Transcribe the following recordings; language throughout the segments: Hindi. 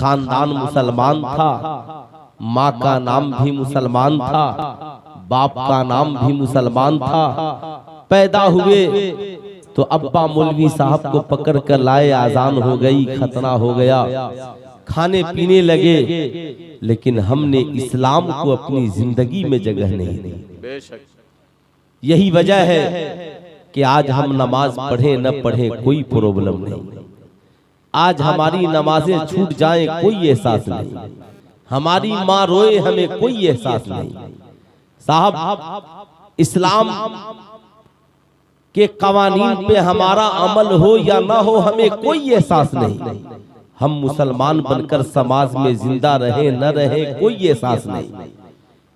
खानदान मुसलमान था, माँ का नाम भी मुसलमान था, बाप का नाम भी मुसलमान था। पैदा हुए तो अब्बा मौलवी साहब को पकड़ कर लाए, आजान हो गई, खतना हो गया, खाने पीने लगे, लेकिन हमने इस्लाम को अपनी जिंदगी में जगह नहीं दी। यही वजह है कि आज हम नमाज पढ़े न पढ़े कोई प्रॉब्लम नहीं, आज हमारी नमाजें छूट जाएं कोई एहसास नहीं, हमारी माँ रोए हमें कोई एहसास नहीं। साहब, इस्लाम के कवानीन पे हमारा अमल हो या ना हो हमें कोई एहसास नहीं। हम मुसलमान बनकर समाज में जिंदा रहे न रहे कोई एहसास नहीं।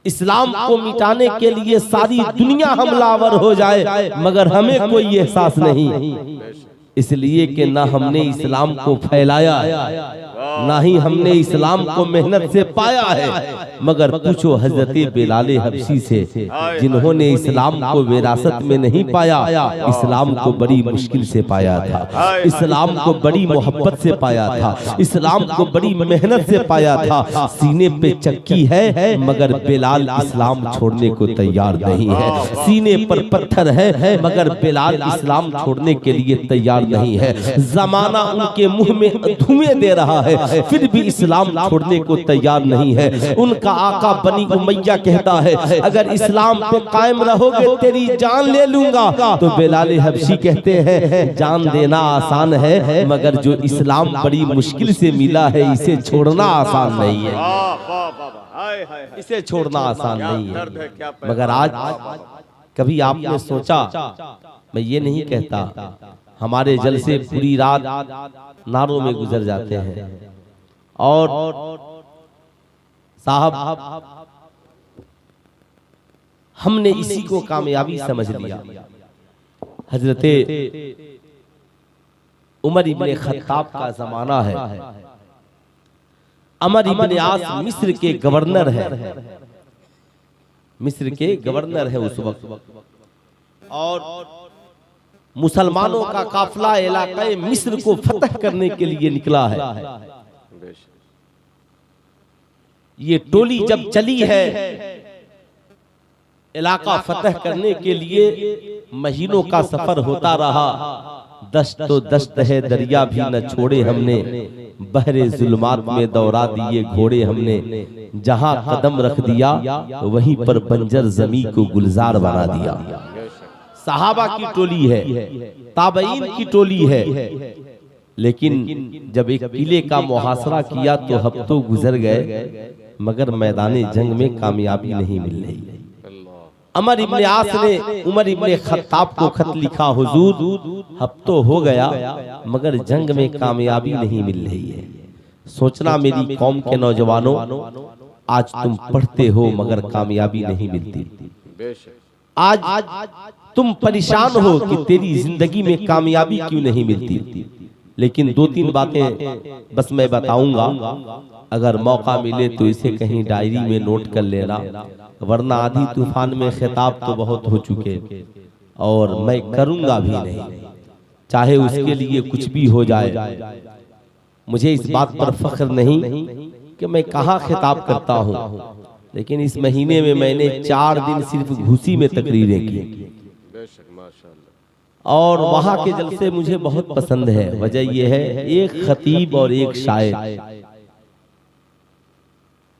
इस्लाम को मिटाने के लिए सारी दुनिया हमलावर हो जाए मगर हमें कोई एहसास नहीं, इसलिए कि ना हमने इस्लाम को फैलाया, ना ही हमने इस्लाम को मेहनत से पाया है। मगर पूछो हजरत बिलाल हबशी से, जिन्होंने इस्लाम को विरासत में नहीं पाया, इस्लाम को बड़ी मुश्किल से पाया था, इस्लाम को बड़ी मोहब्बत से पाया था, इस्लाम को बड़ी मेहनत से पाया था। सीने पे चक्की है मगर बिलाल इस्लाम छोड़ने को तैयार नहीं है, सीने पर पत्थर है मगर बिलाल इस्लाम छोड़ने के लिए तैयार नहीं है। जमाना उनके मुंह में धुएं दे रहा है फिर भी इस्लाम छोड़ने को तैयार नहीं है। उनका आका बनी उमैया कहता है, अगर इस्लाम पे कायम रहोगे तेरी जान ले लूंगा। तो बिलाल हबशी कहते हैं, जान देना आसान है मगर जो इस्लाम बड़ी मुश्किल से मिला है इसे छोड़ना आसान नहीं है, इसे छोड़ना आसान नहीं है। मगर आज कभी आपने सोचा, मैं ये नहीं कहता, हमारे जलसे पूरी रात नारों में गुजर जाते हैं और साहब हमने इसी को कामयाबी समझ लिया। हजरते उमर इब्ने खत्ताब का जमाना है, अमर इब्ने आस मिस्र के गवर्नर है, मिस्र के गवर्नर है उस वक्त, और मुसलमानों का काफिला इलाके मिस्र को फतह करने के लिए निकला है। ये टोली जब चली है इलाका फतह करने के लिए, महीनों का सफर होता रहा। दश्त तो दश्त है दरिया भी न छोड़े हमने, बहरे जुल्मात में दौड़ा दिए घोड़े हमने, जहां कदम रख दिया वहीं पर बंजर जमी को गुलजार बना दिया। सहाबा की टोली है, ताबईन की टोली है, लेकिन जब एक किले का मुहासरा किया तो हफ्तों गुजर गए मगर मैदाने जंग में कामयाबी नहीं मिल रही। अमर इब्ने आस ने उमर इब्ने खत्ताब को खत लिखा, हुजूर हफ्तों हो गया मगर जंग में कामयाबी नहीं मिल रही है। सोचना मेरी कौम के नौजवानों, आज तुम पढ़ते हो मगर कामयाबी नहीं मिलती। आज तुम परेशान हो कि तेरी जिंदगी में कामयाबी क्यों नहीं मिलती। लेकिन दो तीन बातें बस मैं बताऊंगा, अगर मौका मिले तो इसे कहीं डायरी में नोट कर लेना, वरना आधी तूफान में खिताब तो बहुत हो चुके और मैं करूंगा भी नहीं, चाहे उसके लिए कुछ भी हो जाए। मुझे इस बात पर फख्र नहीं कि मैं कहाँ खिताब करता हूँ, लेकिन इस महीने में मैंने 4 दिन सिर्फ घुसी में तकरीरें की और वहां के जलसे मुझे बहुत पसंद है। वजह यह है, एक खतीब और एक शायर,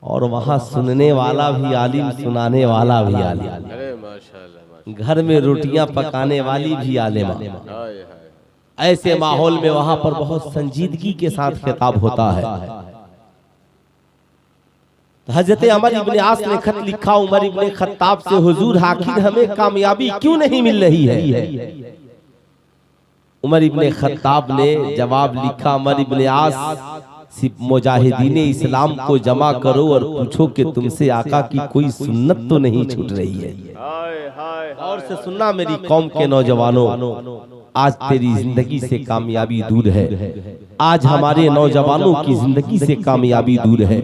और वहां सुनने वाला भी आलिम, सुनाने वाला भी आलिम, घर में रोटियां पकाने वाली भी आलिमा। ऐसे माहौल में वहां पर बहुत संजीदगी के साथ खिताब होता है। हजरत अमर इब्ने आस ने खत लिखा उमर इब्ने खत्ताब से, हुजूर आखिर हमें कामयाबी क्यों नहीं मिल रही है। उमर इब्ने खत्ताब ने जवाब लिखा, उमर इब्ने आस मुजाहिदीन इस्लाम को जमा करो और पूछो कि तुमसे आका की कोई सुन्नत तो नहीं छूट रही है। और से सुनना मेरी कौम के नौजवानों, आज तेरी जिंदगी से कामयाबी दूर है, आज हमारे नौजवानों की जिंदगी से कामयाबी दूर है,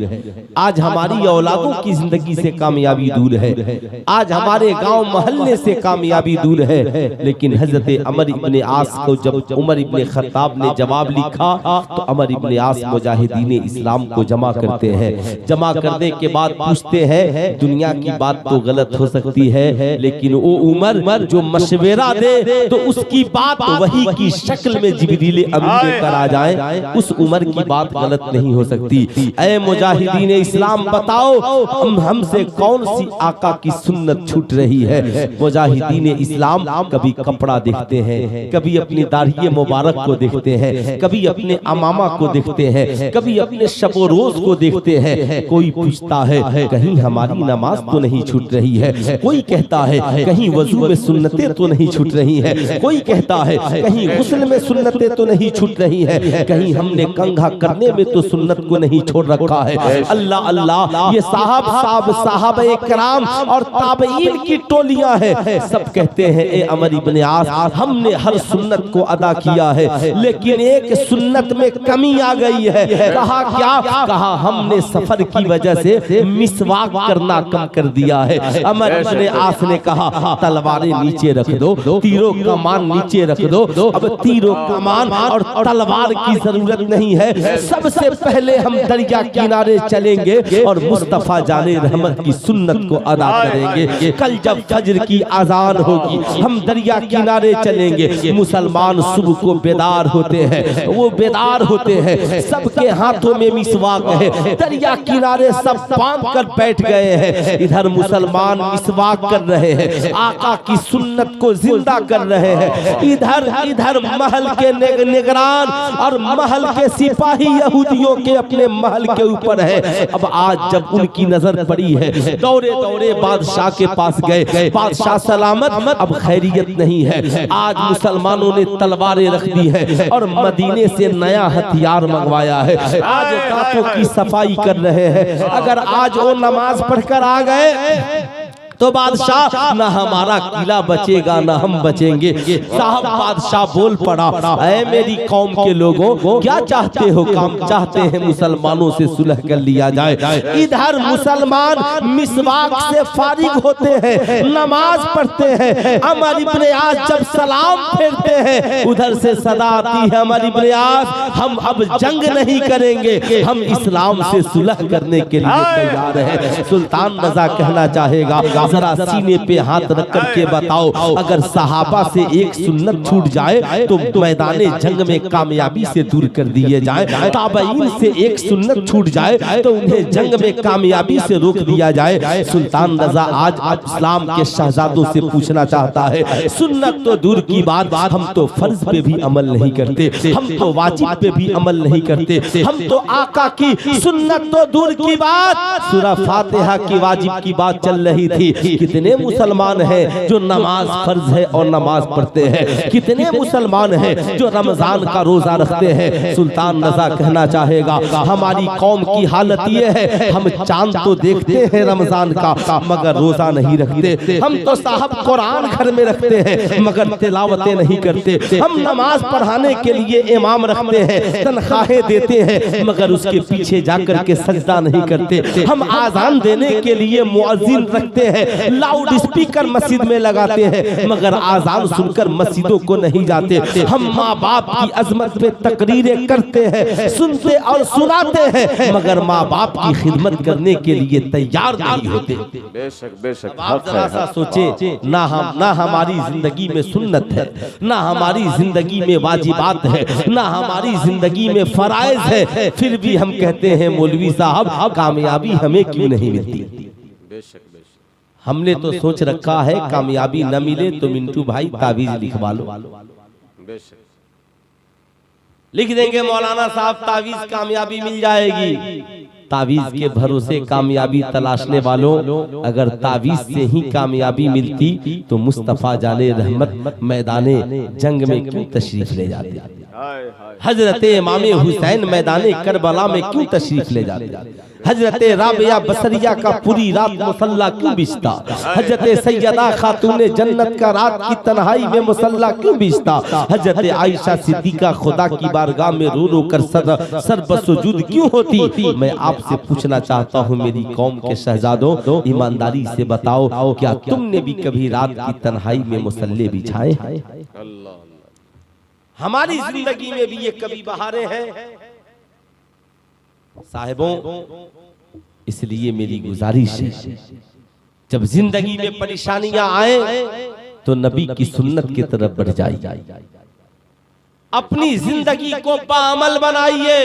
आज हमारी औलादों की जिंदगी से कामयाबी दूर है, आज हमारे गांव मोहल्ले से कामयाबी दूर है। लेकिन हजरत अमर इब्ने आस को जब उमर इब्ने खत्ताब ने जवाब लिखा तो अमर इब्ने आस मुजाहिदीन इस्लाम को जमा करते हैं। जमा करने के बाद पूछते हैं, दुनिया की बात तो गलत हो सकती है, लेकिन वो उमर जो मशवरा दे तो उसकी बात वही की शक्ल में जिब्रील अमीन लेकर आ जाए, उस उमर की बात गलत नहीं हो सकती। ऐ मुजाहिदीन इस्लाम बताओ हमसे कौन सी आका की सुन्नत छूट रही है। मुजाहिदीन इस्लाम कभी कपड़ा देखते हैं, कभी अपनी दाढ़ी मुबारक को देखते हैं, कभी अपने अमामा को देखते हैं, कभी अपने शबो रोज को देखते हैं। कोई पूछता है कहीं हमारी नमाज तो नहीं छूट रही है, कोई कहता है कहीं वजू में सुन्नतें तो नहीं छूट रही है, कोई कहता है कहीं गुस्ल में सुन्नतें तो नहीं छूट रही है, कहीं हमने कंघा करने में तो सुन्नत को नहीं छोड़ रखा है। अल्लाह अल्लाह, ये साहब कराम और ताबईन की टोलियां हैं, सब कहते हैं ए अमर इब्ने आस हमने हर सुन्नत को अदा किया है, लेकिन एक सुन्नत में कमी आ गई है। कहा क्या? कहा हमने सफर की वजह से मिसवाक करना कम कर दिया है। अमर इब्ने आस ने कहा तलवारें नीचे रख दो, तीरों कमान नीचे रख दो, अब तीरों कमान और तलवार की जरूरत नहीं है, सबसे पहले हम दरिया किनारे चलेंगे और मुस्तफा जाने रहमत की सुन्नत को अदा करेंगे। कल जब फजर की अजान होगी हम दरिया किनारे चलेंगे। मुसलमान सुबह को बेदार होते हैं, वो बेदार होते हैं, सबके हाथों में मिसवाक है, दरिया किनारे सब बांध कर बैठ गए हैं। इधर मुसलमान मिसवाक कर रहे हैं, आका की सुन्नत को जिंदा कर रहे हैं। इधर महल के निगरान और महल के सिपाही यहूदियों के अपने महल के ऊपर है। अब आज जब उनकी नजर पड़ी है, दौड़े दौड़े बादशाह के पास गए, बादशाह सलामत, अब खैरियत नहीं है। आज मुसलमानों ने तलवारें रख दी है और मदीने से नया हथियार मंगवाया है, आज दांतों की सफाई कर रहे हैं। अगर आज वो नमाज पढ़कर आ गए तो बादशाह न हमारा किला बचेगा न हम बचेंगे। साहब बादशाह बोल पड़ा, ऐ मेरी कौम के लोगों, क्या चाहते हो? काम चाहते हैं मुसलमानों से सुलह कर लिया जाए। इधर मुसलमान मिसवाक से फारिग होते हैं, नमाज पढ़ते हैं। अमर इब्ने आस जब सलाम फेरते हैं, उधर से सदा आती है, अमर इब्ने आस हम अब जंग नहीं करेंगे, हम इस्लाम से सुलह करने के लिए तैयार हैं। सुल्तान रजा कहना चाहेगा, जरा सीने पे हाथ रख करके बताओ, अगर सहाबा से एक सुन्नत छूट जाए तो मैदाने जंग में कामयाबी से दूर कर दिए जाए। ताबईन से एक सुन्नत छूट जाए तो उन्हें जंग में कामयाबी से रोक दिया जाए। सुल्तान रजा आज इस्लाम के शहजादों से पूछना चाहता है, सुन्नत तो दूर की बात, हम तो फर्ज पे भी अमल नहीं करते, हम तो वाजिब पे भी अमल नहीं करते, हम तो आका की सुन्नत तो दूर की बात, सूरा फातिहा की वाजिब की बात चल रही थी। कितने मुसलमान हैं जो नमाज फर्ज है और नमाज पढ़ते हैं, कितने मुसलमान हैं जो रमजान का रोजा रखते हैं। सुल्तान रजा कहना चाहेगा, हमारी कौम की हालत ये है, हम चांद तो देखते हैं रमजान का मगर रोजा नहीं रखते। हम तो साहब कुरान घर में रखते हैं मगर तिलावतें नहीं करते। हम नमाज पढ़ाने के लिए इमाम रखते हैं, तनख्वाहें देते हैं मगर उसके पीछे जाकर के सजदा नहीं करते। हम आजान देने के लिए मुअज्जिन रखते हैं, लाउड स्पीकर मस्जिद में लगाते हैं मगर आजान सुनकर मस्जिदों को नहीं जाते। हम माँ बाप की अजमत पे तकरीरें करते हैं, सुनते और सुनाते हैं मगर माँ बाप की खिदमत करने के लिए तैयार नहीं होते। बेशक आप जरा सा सोचे, ना हमारी जिंदगी में सुन्नत है, ना हमारी जिंदगी में वाजिबात है, ना हमारी जिंदगी में फराइज है, फिर भी हम कहते हैं मौलवी साहब कामयाबी हमें क्यों नहीं मिलती। हमने तो सोच रखा है कामयाबी न मिले तो मिंटू भाई तावीज लिखवा लो, लिख देंगे मौलाना साहब तावीज कामयाबी मिल जाएगी। तावीज के भरोसे कामयाबी तलाशने वालों, अगर तावीज से ही कामयाबी मिलती तो मुस्तफा जाने रहमत मैदाने जंग में क्यों तशरीफ ले जाते। हजरत इमाम हुसैन मैदाने करबला में क्यों तशरीफ ले जाते? हजरत राबिया बसरिया का पूरी रात मुसल्ला क्यों बिछता? हजरत सैयदा खातून जन्नत का रात की तन्हाई में मुसल्ला क्यों बिछता? हजरत आयशा सिद्दीका खुदा की बारगाह में रो रो कर सर बसुजूद क्यों होती? मैं आपसे पूछना चाहता हूँ मेरी कौम के शहजादों, ईमानदारी से बताओ, क्या तुमने भी कभी रात की तन्हाई में मुसल्ले बिछाए हैं? हमारी जिंदगी में भी ये कभी बहारें हैं साहिबों। इसलिए मेरी गुजारिश है, जब जिंदगी में परेशानियां आए तो नबी की सुन्नत की तरफ बढ़ जाइए, अपनी जिंदगी को बाअमल बनाइए।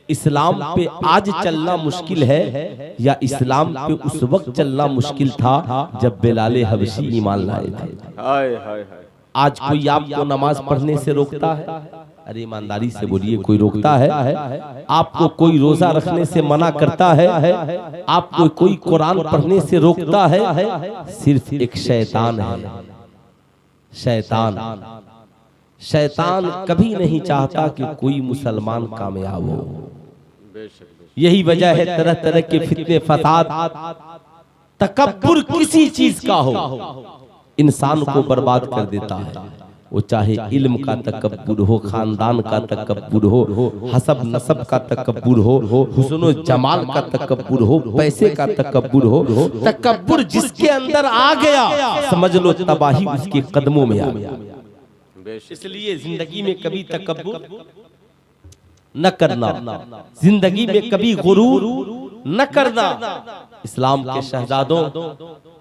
इस्लाम पे आज चलना मुश्किल है या इस्लाम पे उस वक्त चलना मुश्किल था जब बिलाल हबशी ईमान लाए थे? आज कोई आपको नमाज पढ़ने से रोकता है? अरे ईमानदारी से बोलिए, कोई रोकता है? आपको कोई रोजा रखने से मना करता है? आपको कोई कुरान पढ़ने से रोकता है? सिर्फ एक शैतान है। शैतान कभी नहीं चाहता कि कोई मुसलमान कामयाब हो। यही वजह है तरह तरह के फितने फसाद, तकब्बुर किसी चीज का हो इंसान को बर्बाद कर देता है। वो चाहे इल्म का तकब्बुर हो, खानदान का तकब्बुर हो, हसब नसब का तकब्बुर हो, हुस्न जमाल का तकब्बुर हो, पैसे का तकब्बुर हो। तकब्बुर जिसके अंदर आ गया समझ लो तबाही उसके कदमों में आ गया। इसलिए जिंदगी में कभी तकब्बुर न करना, जिंदगी में कभी गुरूर न करना। इस्लाम के शहजादों,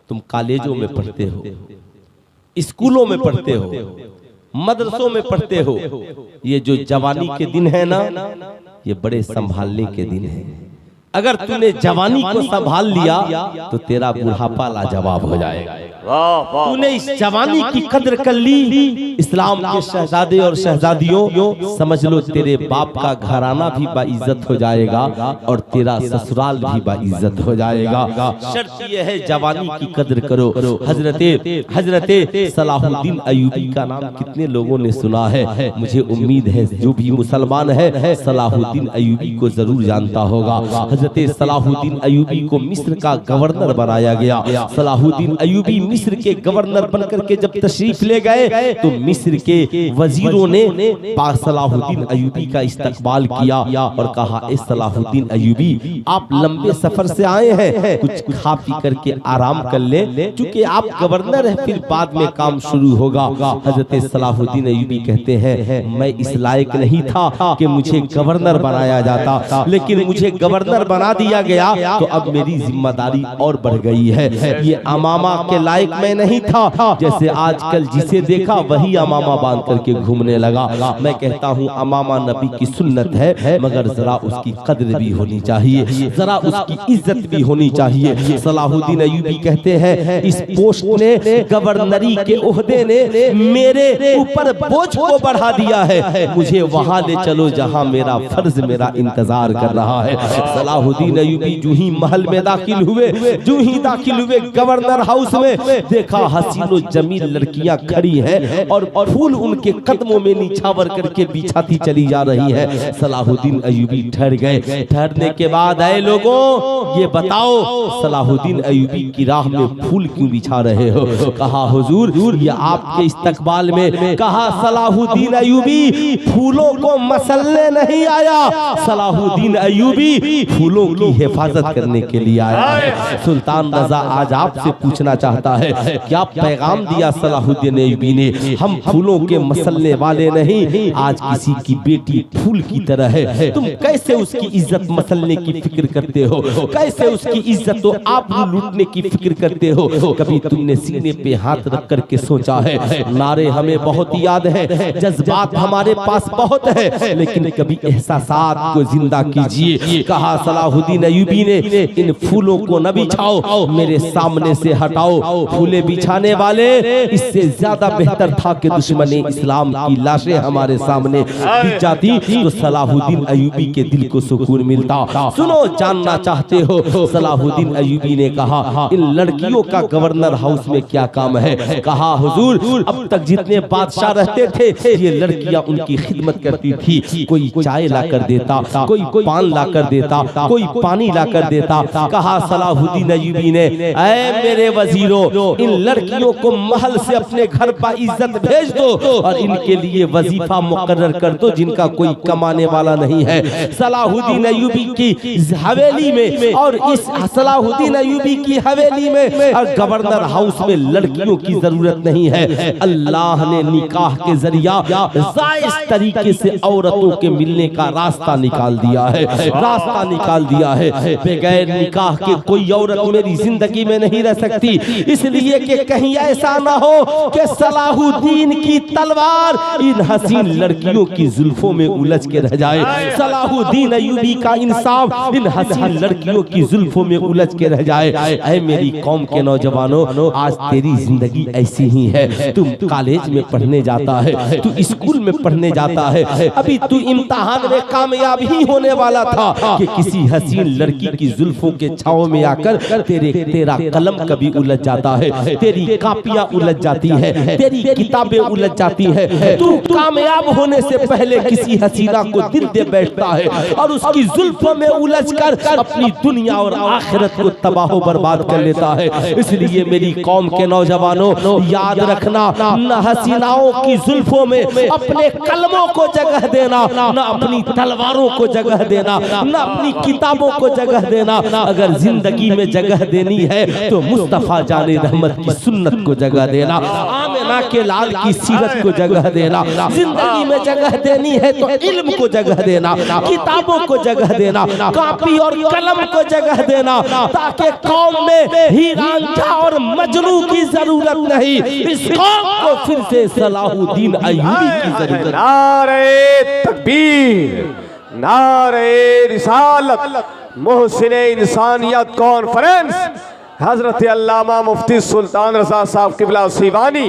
तुम कॉलेजों में पढ़ते हो, स्कूलों में पढ़ते हो, मदरसों में पढ़ते हो। ये जो जवानी के दिन है ना, ये बड़े संभालने के दिन है। अगर तूने जवानी को संभाल लिया तो तेरा बुढ़ापा लाजवाब हो जाएगा। तूने इस जवानी की कद्र कर ली, इस्लाम के शहजादे और शहजादियों, समझ लो तेरे बाप का घराना भी बाइज्जत हो जाएगा और तेरा ससुराल भी बाइज्जत हो जाएगा। शर्त यह है जवानी की कद्र करो। हजरत सलाहुद्दीन अय्यूबी का नाम कितने लोगों ने सुना है? मुझे उम्मीद है जो भी मुसलमान है सलाहुद्दीन अय्यूबी को जरूर जानता होगा। हजरत सलाहुद्दीन अय्यूबी को मिस्र का गवर्नर बनाया गया। सलाहुद्दीन अय्यूबी मिस्र के गवर्नर बनकर के जब तशरीफ ले गए तो मिस्र के वजीरों ने सलाहुद्दीन अय्यूबी का इस्तकबाल किया और कहा, इस सलाहुद्दीन अय्यूबी आप लंबे सफर से आए हैं, कुछ खा पी करके आराम कर ले, चूंकि आप गवर्नर हैं, फिर बाद में काम शुरू होगा। हजरत सलाहुद्दीन अय्यूबी कहते हैं, मैं इस लायक नहीं था कि मुझे गवर्नर बनाया जाता, लेकिन मुझे गवर्नर बना दिया गया तो अब मेरी जिम्मेदारी और बढ़ गई है। ये अमामा के लायक मैं नहीं था, जैसे आजकल जिसे देखा वही अमामा बांध करके घूमने लगा। मैं कहता हूँ अमामा नबी की सुन्नत है, मगर जरा उसकी कद्र भी होनी चाहिए, जरा उसकी इज्जत भी होनी चाहिए। सलाहुद्दीन अय्यूबी कहते हैं, इस पोस्ट ने, गवर्नरी के ओहदे ने मेरे ऊपर बोझ को बढ़ा दिया है, मुझे वहां ले चलो जहां मेरा फर्ज मेरा इंतजार कर रहा है। सलाहुद्दीन अय्यूबी जो ही महल में दाखिल हुए, गवर्नर हाउस में देखा हसीनो जमील लड़कियां खड़ी हैं और फूल उनके कदमों में निछावर करके बिछाती चली जा रही है। सलाहुद्दीन अय्यूबी ठहर गए। ठहरने के बाद आए लोगों, ये बताओ सलाहुद्दीन अय्यूबी की राह में फूल क्यों बिछा रहे हो? कहा हुजूर ये आपके इस्तकबाल में। कहा सलाहुद्दीन अय्यूबी फूलों को मसलने नहीं आया, सलाहुद्दीन अय्यूबी फूलों की हिफाजत करने के लिए आया है। सुल्तान रजा आज आपसे पूछना चाहता है, क्या पैगाम दिया सलाहुद्दीन अय्यूबी ने? हम फूलों के मसलने वाले नहीं, आज किसी की बेटी फूल की तरह है, तुम कैसे उसकी इज्जत मसलने की फिक्र करते हो? कैसे उसकी इज्जत तो आप लूटने की फिक्र करते हो? कभी तुमने सीने पे हाथ रख करके सोचा है? नारे हमें बहुत याद है, जज्बात हमारे पास बहुत है, लेकिन कभी एहसासात को जिंदा कीजिए। कहा सलाहुद्दीन अय्यूबी ने, इन फूलों को न बिछाओ, मेरे सामने से हटाओ। फूले बिछाने वाले, इससे ज्यादा बेहतर था कि दुश्मन इस्लाम की लाशें हमारे सामने बिछ जाती तो सलाहुद्दीन अय्यूबी के दिल को सुकून मिलता। सुनो, जानना चाहते हो सलाहुद्दीन अय्यूबी ने कहा, इन लड़कियों का गवर्नर हाउस में क्या काम है? कहा, हुजूर, अब तक जितने बादशाह रहते थे ये लड़कियां उनकी खिदमत करती थी। कोई चाय ला कर देता, कोई पान ला कर देता, कोई पानी ला कर देता। कहा सलाहुद्दीन अय्यूबी ने, ऐ मेरे वजीरों, इन लड़कियों को महल से अपने घर पर इज्जत भेज दो और इनके लिए वजीफा मुकर्रर कर दो जिनका कोई कमाने वाला नहीं है। सलाहुद्दीन अय्यूबी की हवेली में और इस सलाहुद्दीन अय्यूबी की हवेली में और गवर्नर हाउस में लड़कियों की जरूरत नहीं है। अल्लाह ने निकाह के जरिया जायज तरीके से औरतों के मिलने का रास्ता निकाल दिया है, रास्ता निकाल दिया है। बगैर निकाह के कोई औरत मेरी जिंदगी में नहीं रह सकती, इसलिए कि कहीं ऐसा ना हो कि सलाहुद्दीन की तलवार इन हसीन लड़कियों की जुल्फों में उलझ के रह जाए। सलाहुद्दीन अय्यूबी का इंसाफ इन हसीन लड़कियों की जुल्फों में उलझ के रह जाए। ऐ मेरी कौम के नौजवानों, आज तेरी जिंदगी ऐसी ही है। तुम कॉलेज में पढ़ने जाता है, तू स्कूल में पढ़ने जाता है, अभी तू इम्तिहान में कामयाब ही होने वाला था कि किसी हसीन लड़की की जुल्फों के छांव में आकर तेरा कलम कभी उलझ जाता है, तेरी कापियां उलझ जाती है, तेरी किताबें उलझ जाती है। तू कामयाब होने से पहले किसी हसीना को दिल दे बैठता है और उसकी जुल्फों में उलझकर अपनी दुनिया और आखिरत को तबाह बर्बाद कर लेता है। इसलिए मेरी कौम के नौजवानों, याद रखना, न हसीनाओं की जुल्फों में अपने कलमों को जगह देना, न अपनी तलवारों को जगह देना, न अपनी किताबों को जगह देना। अगर जिंदगी में जगह देनी है तो मुस्तफा जाने रहमत की सुन्नत को जगह देना, आमिना के लाल की सीरत को जगह देना। जिंदगी में जगह देनी है तो इल्म को जगह देना, किताबों को जगह देना, कॉपी और कलम को जगह देना, ताकि कौम में हीरांझा और मजनू की जरूरत नहीं, इस कौम को फिर से सलाहुद्दीन अय्यूबी की जरूरत। नारे तकबीर, नारे रिसालत, मोहसिन इंसानियत कॉन्फ्रेंस, हजरत अल्लामा मुफ्ती सुल्तान रजा साहब किबला सीवानी,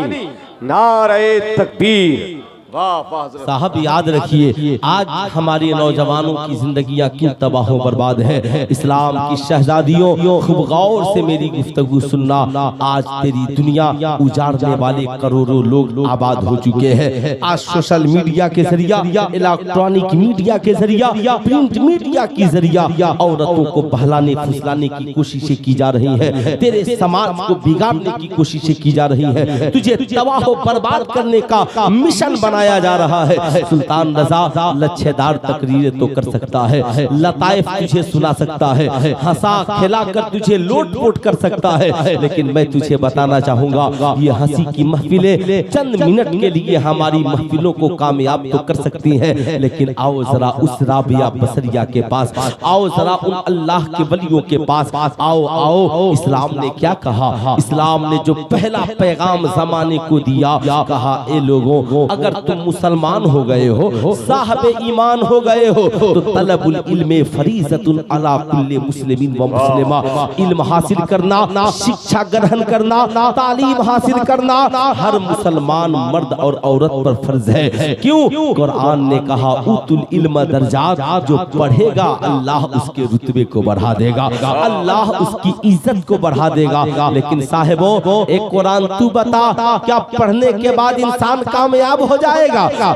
नारे तकबीर। साहब याद रखिए, आज हमारे नौजवानों की जिंदगियां क्यों तबाह बर्बाद है। इस्लाम की शहजादियों, खूब गौर से मेरी गुफ्तगू सुनना। आज तेरी दुनिया उजाड़ने वाले करोड़ों लोग आबाद हो चुके हैं। आज सोशल मीडिया के जरिया, इलेक्ट्रॉनिक मीडिया के जरिया, प्रिंट मीडिया के जरिया औरतों को बहलाने फुसलाने की कोशिशें की जा रही है, तेरे समाज को बिगाड़ने की कोशिशें की जा रही है, तुझे तबाह बर्बाद करने का मिशन बनाया जा रहा है। सुल्तान रजा लच्छेदार तकरीरें तो कर सकता है, लताइफ तुझे सुना सकता है, हंसा खिलाकर तुझे लोट-पोट कर सकता है, लेकिन मैं तुझे बताना चाहूंगा ये हंसी की महफिलें चंद मिनट के लिए हमारी महफिलों को कामयाब तो कर सकती हैं, लेकिन आओ जरा उस राबिया बसरिया के पास, आओ जरा उन अल्लाह के वलियों के पास, आओ आओ। इस्लाम ने क्या कहा? इस्लाम ने जो पहला पैगाम जमाने को दिया, कहा ए लोगों, अगर तुम मुसलमान हो गए हो, साहबे ईमान हो गए हो, तो तलबुल इल्मे फरीज़तुन अला कुल्ले मुस्लिमीन व मुस्लिमा। इल्म हासिल करना, शिक्षा ग्रहण करना, तालीम हासिल करना हर मुसलमान मर्द और औरत पर फर्ज है। क्यों? कुरान ने कहा उतुल इल्म दर्जात, जो पढ़ेगा अल्लाह उसके रुतबे को बढ़ा देगा, अल्लाह उसकी इज्जत को बढ़ा देगा। लेकिन साहिबों, एक कुरान तू बता, क्या पढ़ने के बाद इंसान कामयाब हो जाएगा,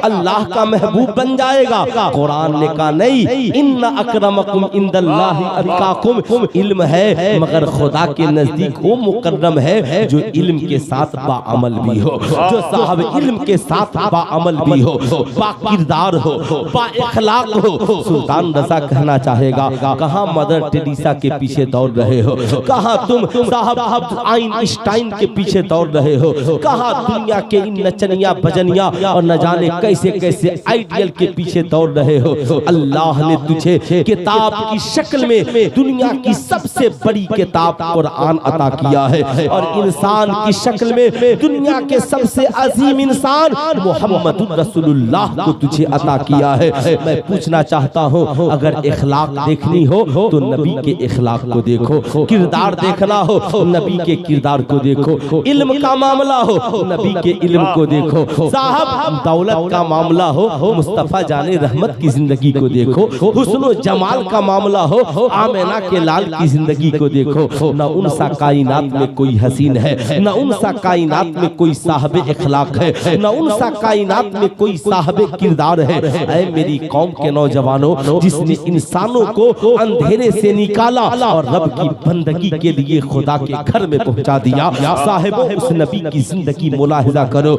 अल्लाह का महबूब बन जाएगा? कुरान ने कहा नहीं, इन्ना अकरमकुम इंदल्लाहि अतकाकुम। इल्म है मगर खुदा के नजदीक वो मुकर्रम है जो इल्म के साथ बाअमल भी हो, जो साहब इल्म के साथ बाअमल भी हो, बाकिरदार हो, बाइखलाक हो। सुल्तान रजा कहना चाहेगा, कहाँ मदर टेरेसा के पीछे दौड़ रहे हो, कहाँ तुम साहब आइंस्टाइन के पीछे दौड़ रहे हो, कहाँ दुनिया के इन नचनिया बजनिया और न जाने कैसे कैसे आइडियल के पीछे दौड़ रहे हो। अल्लाह ने तुझे किताब की शक्ल में दुनिया की सबसे बड़ी किताब कुरान अता किया है और इंसान की शक्ल में दुनिया के सबसे अजीम इंसान मोहम्मद रसूलुल्लाह को तुझे अता किया है। मैं पूछना चाहता हूँ, अगर इखलाक देखनी हो तो नबी के इखलाक को देखो, किरदार देखना हो नबी के किरदार को देखो, इल्म का मामला हो नबी के इल्म को देखो, साहब दौलत का मामला हो मुस्तफा जाने रहमत की जिंदगी को देखो, हुस्न जमाल का मामला हो आमिना के लाल की जिंदगी को देखो। न उनसा कायनात में कोई हसीन है, न उनसा कायनात में कोई साहब इखलाक है, न उनसा कायनात में कोई साहब किरदार है। ऐ मेरी कौम के नौजवानों, जिसने इंसानों को अंधेरे से निकाला और रब की बंदगी के लिए खुदा के घर में पहुंचा दिया, साहिबों उस नबी की जिंदगी मुलाहिजा करो।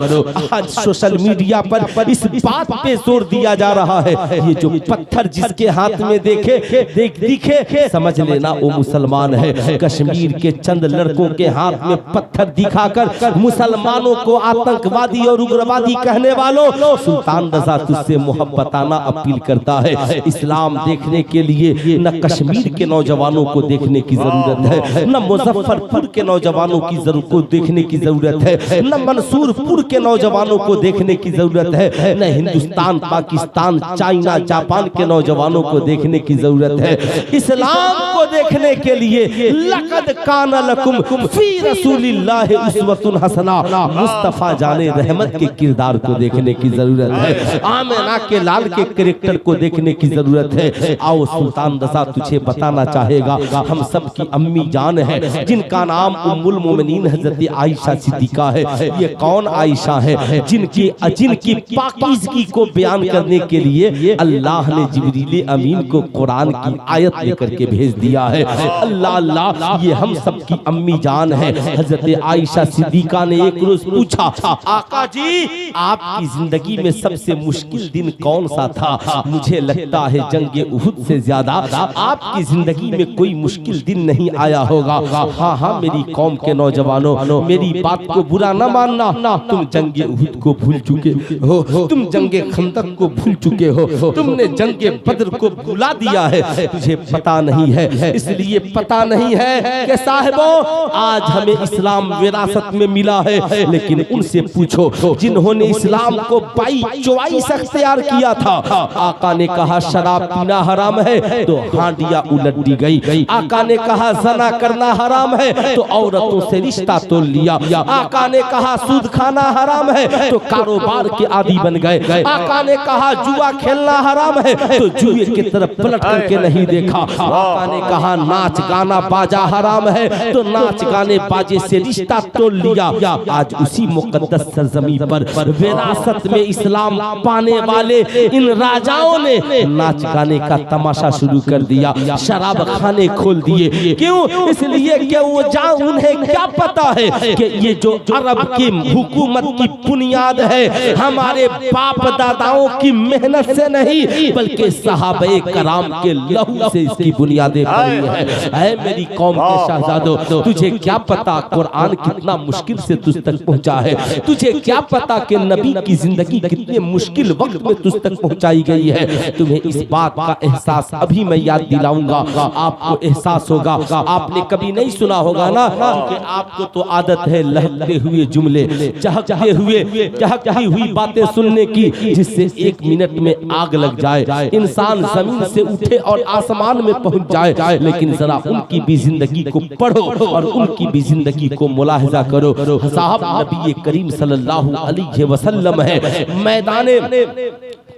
आज सोशल मीडिया पर इस बात पे जोर दिया जा रहा है, ये जो पत्थर जिसके हाथ में दिखे समझ लेना वो मुसलमान है। कश्मीर के चंद लड़कों के हाथ में पत्थर दिखाकर मुसलमानों को आतंकवादी और उग्रवादी कहने वालों, सुल्तान रजा तुझसे मोहब्बताना अपील करता है। इस्लाम देखने के लिए न कश्मीर के नौजवानों को देखने की जरूरत है, न मुजफ्फरपुर के नौजवानों को देखने की जरूरत है, न मंसूरपुर के नौजवानों को देखने की जरूरत है, न हिंदुस्तान पाकिस्तान चाइना जापान के नौजवानों को देखने की जरूरत है। इस्लाम को देखने के लिए लक़द काना लकुम फी रसूलिल्लाहि उस्वतुन हसना, मुस्तफा जाने रहमत के किरदार को देखने की जरूरत है, आमिना के लाल के कैरेक्टर को देखने की जरूरत है। आओ सुल्तान रजा तुझे बताना चाहेगा, हम सब की अम्मी जान है जिनका नाम उम्मुल मोमिनीन हजरत आयशा सिद्दीका है। ये कौन आयशा है? जिनकी पाकीज़गी को बयान करने के लिए अल्लाह ने जिब्रील अमीन को कुरान की आयत लेकर के भेज दिया है। अल्लाह अल्लाह, ये हम सब की अम्मी जान है। हजरत आयशा सिद्दीका ने एक रोज पूछा, आका जी आपकी जिंदगी में सबसे मुश्किल दिन कौन सा था? मुझे लगता है जंगे उहुद से ज्यादा आपकी जिंदगी में कोई मुश्किल दिन नहीं आया होगा। हाँ हाँ मेरी कौम के नौजवानों, मेरी बात को बुरा न मानना, तुम जंगे उहुद को भूल चुके हो, तुम जंगे खंदक को भूल चुके हो, तुमने जंगे बद्र को भुला दिया है। तुझे पता नहीं है, इसलिए पता नहीं है कि साहिबों आज हमें इस्लाम विरासत में मिला है, लेकिन उनसे पूछो जिन्होंने इस्लाम को 22 अख्तियार किया था। आका ने कहा शराब पीना हराम है तो हांडिया उलट दी गई। आका ने कहा ज़ना करना हराम है तो औरतों से रिश्ता तोड़ लिया। आका ने कहा सूद खाना हराम है तो कारोबार के आदी बन गए। आका ने कहा जुआ खेलना हराम है तो जुए की तरफ पलट करके नहीं देखा। आका ने कहा नाच गाना बाजा हराम है तो नाच गाने बाजे से रिश्ता तोड़ लिया। आज उसी मुकद्दस सरजमी पर विरासत में इस्लाम पाने वाले इन राजाओं ने नाच गाने का तमाशा शुरू कर दिया, शराब खाने खोल दिए। क्यों? इसलिए कि वो उन्हें क्या पता है कि ये जो अरब की हुकूमत की बुनियाद है हमारे बाप दादाओं की मेहनत से नहीं बल्कि सहाबे कराम के लहू से इसकी बुनियादें पड़ी है। ऐ मेरी कौम के शहजादों, तुझे क्या पता कुरान कितना मुश्किल से तुझ तक पहुंचा है? तुझे क्या पता कि नबी की जिंदगी कितने मुश्किल वक्त में तुझ तक पहुंचाई गई है? तुम्हें इस बात का एहसास अभी मैं याद दिलाऊंगा, आपको एहसास होगा। आपने कभी नहीं सुना होगा ना, क्योंकि आपको तो आदत है लहकते हुए जुमले, चहकती हुई बातें सुनने की, जिससे 1 मिनट में आग लग जाए, इंसान जमीन से उठे और आसमान में पहुंच जाए। लेकिन जरा उनकी भी जिंदगी को पढ़ो और उनकी भी जिंदगी को मुलाहिजा करो। साहब नबी करीम सल्लल्लाहु अलैहि वसल्लम है मैदाने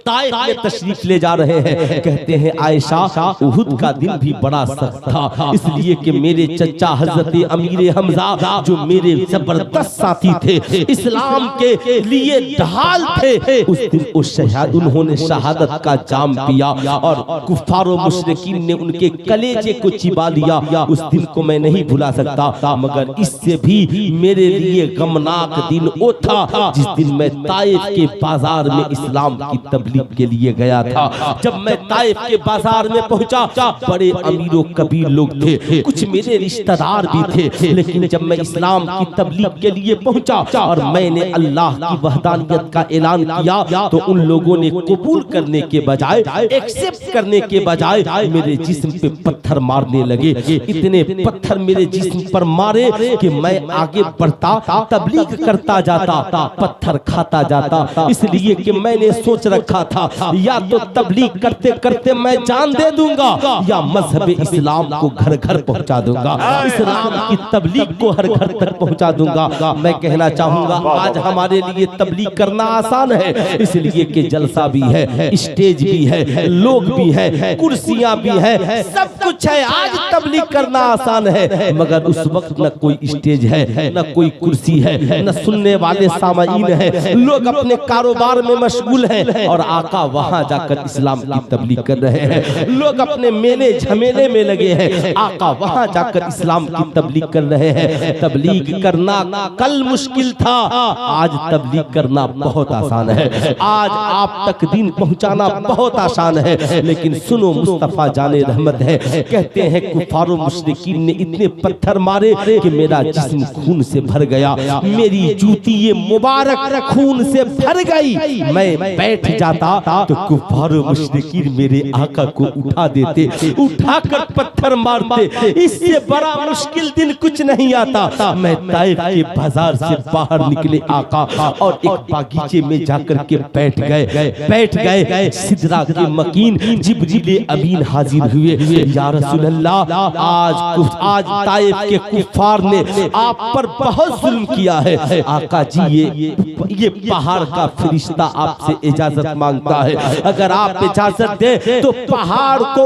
ताइफ में तशरीफ ले जा रहे हैं। कहते हैं आयशा उहुद का दिन भी बड़ा सख्त था, इसलिए कि मेरे चचा हजरत अमीर हमजा जो मेरे जबरदस्त साथी थे, इस्लाम के लिए ढाल थे, उस दिन उन्होंने शहादत का जाम पिया और कुफ्फार और मुशरिकीन ने उनके कलेजे को चिबा लिया। उस दिन को मैं नहीं भुला सकता, मगर इससे भी मेरे लिए गमनाक दिन वो था जिस दिन मैं ताइफ के बाजार में इस्लाम की तबलीग तबलीग के लिए गया था। जब मैं ताइफ के बाजार में पहुंचा, बड़े अमीरों कबीर लोग थे, कुछ मेरे रिश्तेदार भी थे, लेकिन जब मैं इस्लाम की तबलीग के लिए पहुंचा और मैंने अल्लाह की वहदानियत का ऐलान किया, तो उन लोगों ने कबूल करने के बजाय, एक्सेप्ट करने के बजाय मेरे जिस्म पे पत्थर मारने लगे। इतने पत्थर मेरे जिस्म पर मारे कि मैं आगे बढ़ता, तबलीग करता जाता, पत्थर खाता जाता। इसलिए कि मैंने सोच रखा था या तो तबलीग करते करते मैं जान दे दूंगा या मजहब इस्लाम को घर घर पहुंचा दूंगा, इस्लाम की तबलीग को हर घर तक पहुंचा दूंगा। मैं कहना चाहूंगा आज हमारे लिए तबलीग करना आसान है, इसलिए कि जलसा भी है, स्टेज भी है, लोग भी हैं, कुर्सियां भी हैं, सब कुछ है। आज तबलीग करना आसान है, मगर उस वक्त न कोई स्टेज है, न कोई कुर्सी है, न सुनने वाले सामाईन है। लोग अपने कारोबार में मशगूल हैं और आका वहां जाकर इस्लाम की तबलीग कर रहे हैं। लोग अपने मेले झमेले में लगे हैं, आका वहां जाकर इस्लाम की तबलीग कर रहे हैं। तबलीग करना कल मुश्किल था, आज तबलीग करना बहुत आसान है। आज आप तक दीन पहुंचाना बहुत आसान है। लेकिन सुनो, मुस्तफा जाने रहमत है, कहते हैं कुफारो मुशरिकीन ने इतने पत्थर मारे कि मेरा जिस्म खून से भर गया, मेरी जूती ये मुबारक खून से भर गई। मैं बैठ जाता तो कुफारो मुशरिकीन मेरे आका को उठा देते, उठाकर पत्थर मारते। इससे बड़ा मुश्किल दिन कुछ नहीं आता। मैं ताइफ के बाजार से बाहर निकले आका और एक बागीचे में जाकर के बैठ गए। सिदरा के मकीन जिब्रील अमीन हाजिर हुए। या रसूल अल्लाह, आज ताइफ के कुफार ने आप पर बहुत जुल्म किया है। आका जी, ये पहाड़ का फरिश्ता आपसे इजाजत मांगता है, अगर आप इजाजत दे तो पहाड़ को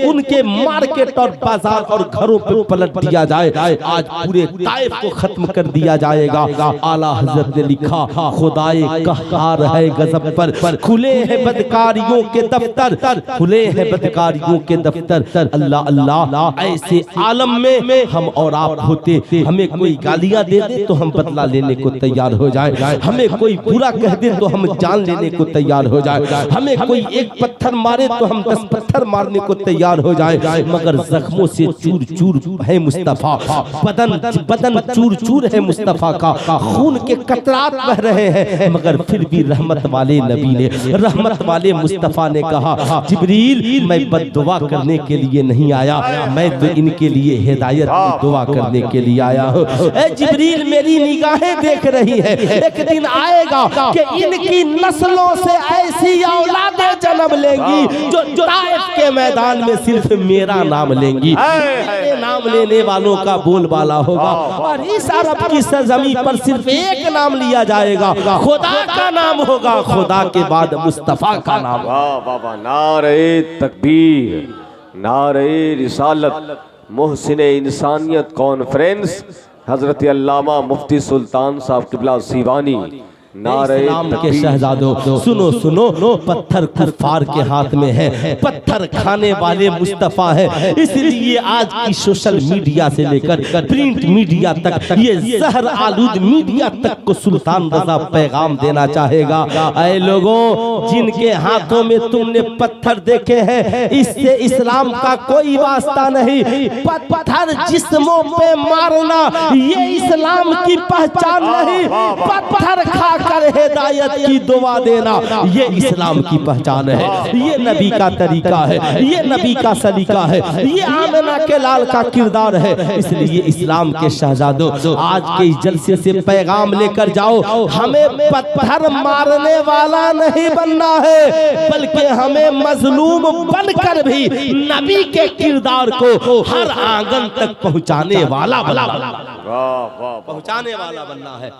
उनके मार्केट और बाजार और घरों पर पलट दिया जाए। आज पूरे ताइफ को खत्म कर दिया जाएगा। आला हजरत ने लिखा, खुदाए कहर है गजब पर, खुले हैं बदकारियों के दफ्तर, खुले हैं बदकारियों के दफ्तर। अल्लाह अल्लाह, ऐसे आलम में हम और आप होते, हमें कोई गालियां दे दे तो हम बदला लेने को तैयार हो जाए, हमें कोई बुरा कह दे तो हम जान लेने को तैयार हो जाए, हमें कोई एक पत्थर मारे तो हम 10 पत्थर मारने को तैयार हो जाए। मगर जख्मों से चूर चूर है मुस्तफा, बदन चूर चूर है मुस्तफा का, खून के कतरात बह रहे हैं, मगर फिर भी रहमत वाले नबी ने, रहमत वाले मुस्तफा ने कहा, जिब्रील मैं बद्दुआ करने के लिए नहीं आया, मैं तो इनके लिए हिदायत की दुआ करने के लिए आया हूँ। ए जिब्रील, मेरी निगाहें देख रही है, एक दिन आएगा कि इनकी नस्लों से ऐसी औलादें जन्म लेंगी जो ताइफ के मैदान में सिर्फ मेरा नाम लेंगी, मेरे नाम लेने वालों का बोलबाला होगा। और इस अरब की सरजमी पर सिर्फ एक नाम लिया जाएगा, खुदा का नाम होगा, खुदा के बाद मुस्तफा का नाम। वाह वाह वाह, नारे तकबीर, नारे रिसालत, मोहसिन इंसानियत कॉन्फ्रेंस, हजरत अल्लामा मुफ्ती सुल्तान साहब किबला सीवानी। इस्लाम के शहजादों, सुनो सुनो, पत्थर कुफार के हाथ में है, पत्थर खाने वाले मुस्तफा है। इसलिए आज की सोशल मीडिया से लेकर प्रिंट मीडिया तक, ये जहर आलूद मीडिया तक को सुल्तान रजा पैगाम देना चाहेगा। ऐ लोगों, जिनके हाथों में तुमने पत्थर देखे हैं, इससे इस्लाम का कोई वास्ता नहीं। पत्थर जिस्मों पे मारना ये इस्लाम की पहचान नहीं। पत्थर खा कर हिदायत की दुआ देना ये इस्लाम की पहचान है, ये नबी का तरीका है, ये नबी का सलीका है, ये आमिना के लाल का किरदार है। इसलिए इस्लाम के शहजादों, आज के इस जलसे से पैगाम लेकर जाओ, हमें पत्थर मारने वाला नहीं बनना है, बल्कि हमें मजलूम बनकर भी नबी के किरदार को हर आंगन तक पहुंचाने वाला बनना है।